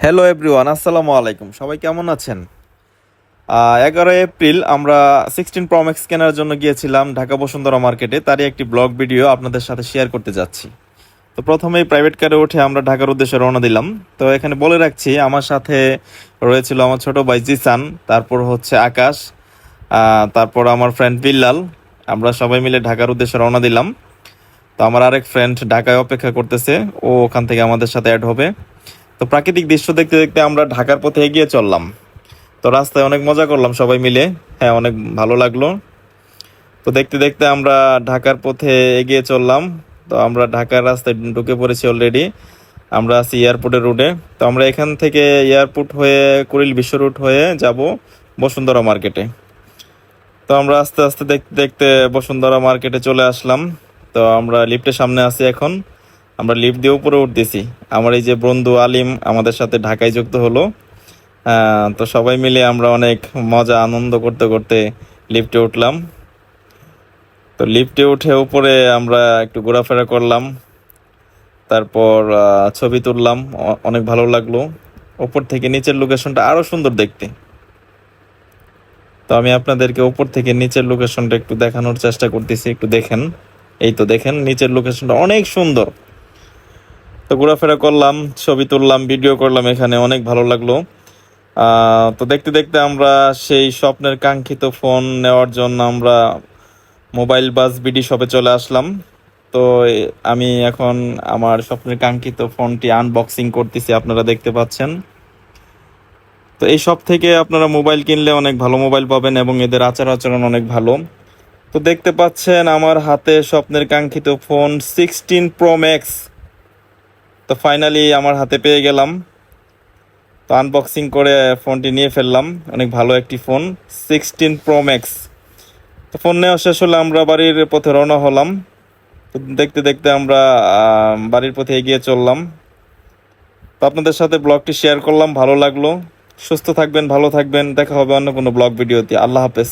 Hello everyone, আসসালামু আলাইকুম। সবাই কেমন আছেন? 11 এপ্রিল আমরা 16 Pro Max কেনার জন্য গিয়েছিলাম ঢাকা বসুন্ধরা মার্কেটে। তারই একটি ব্লগ ভিডিও আপনাদের সাথে শেয়ার করতে যাচ্ছি। তো প্রথমেই প্রাইভেট কারে উঠে আমরা ঢাকার উদ্দেশ্যে রওনা দিলাম। তো এখানে বলে রাখছি, আমার সাথে রয়েছিল আমার ছোট ভাই জিসান, তারপর হচ্ছে আকাশ, তারপর আমার ফ্রেন্ড বিল্লাল। আমরা সবাই মিলে ঢাকার উদ্দেশ্যে রওনা দিলাম। তো আমার আরেক ফ্রেন্ড ঢাকায় অপেক্ষা করতেছে, ও ওখান থেকে আমাদের সাথে অ্যাড হবে। তো প্রাকৃতিক দৃশ্য দেখতে দেখতে আমরা ঢাকার পথে এগিয়ে চললাম। তো রাস্তায় অনেক মজা করলাম সবাই মিলে। হ্যাঁ, অনেক ভালো লাগলো। তো দেখতে দেখতে আমরা ঢাকার পথে এগিয়ে চললাম। তো আমরা ঢাকার রাস্তায় ঢুকে পড়েছি অলরেডি। আমরা আছি এয়ারপোর্টের রুটে। তো আমরা এখান থেকে এয়ারপোর্ট হয়ে কুড়িল বিশ্ব রুট হয়ে যাব বসুন্ধরা মার্কেটে। তো আমরা আস্তে আস্তে দেখতে দেখতে বসুন্ধরা মার্কেটে চলে আসলাম। তো আমরা লিফটের সামনে আছি এখন। আমরা লিফট দিয়ে উপরে উঠতেছি। আমার এই যে বন্ধু আলিম আমাদের সাথে ঢাকায় যুক্ত হলো। তো সবাই মিলে আমরা অনেক মজা আনন্দ করতে করতে লিফটে উঠলাম। তো লিফটে উঠে উপরে আমরা একটু ঘোরাফেরা করলাম, তারপর ছবি তুললাম। অনেক ভালো লাগলো। উপর থেকে নিচের লোকেশনটা আরো সুন্দর দেখতে। তো আমি আপনাদেরকে উপর থেকে নিচের লোকেশনটা একটু দেখানোর চেষ্টা করতেছি, একটু দেখেন। এই তো দেখেন, নিচের লোকেশনটা অনেক সুন্দর। তো ঘোরাফেরা করলাম, ছবি তুললাম, ভিডিও করলাম, এখানে অনেক ভালো লাগলো। তো দেখতে দেখতে আমরা সেই স্বপ্নের কাঙ্ক্ষিত ফোন নেওয়ার জন্য আমরা মোবাইল বাজ বিডি শপে চলে আসলাম। তো আমি এখন আমার স্বপ্নের কাঙ্ক্ষিত ফোনটি আনবক্সিং করতেছি, আপনারা দেখতে পাচ্ছেন। তো এই শপ থেকে আপনারা মোবাইল কিনলে অনেক ভালো মোবাইল পাবেন এবং এদের আচার আচরণ অনেক ভালো। তো দেখতে পাচ্ছেন আমার হাতে স্বপ্নের কাঙ্ক্ষিত ফোন 16 Pro Max। তো ফাইনালি আমার হাতে পেয়ে গেলাম। তো আনবক্সিং করে ফোনটি নিয়ে ফেললাম। অনেক ভালো একটি ফোন, 16 Pro Max। তো ফোন নেওয়া শেষ হলে আমরা বাড়ির পথে রওনা হলাম। তো দেখতে দেখতে আমরা বাড়ির পথে এগিয়ে চললাম। তো আপনাদের সাথে ব্লগটি শেয়ার করলাম, ভালো লাগলো। সুস্থ থাকবেন, ভালো থাকবেন। দেখা হবে অন্য কোনো ব্লগ ভিডিওতে। আল্লাহ হাফেজ।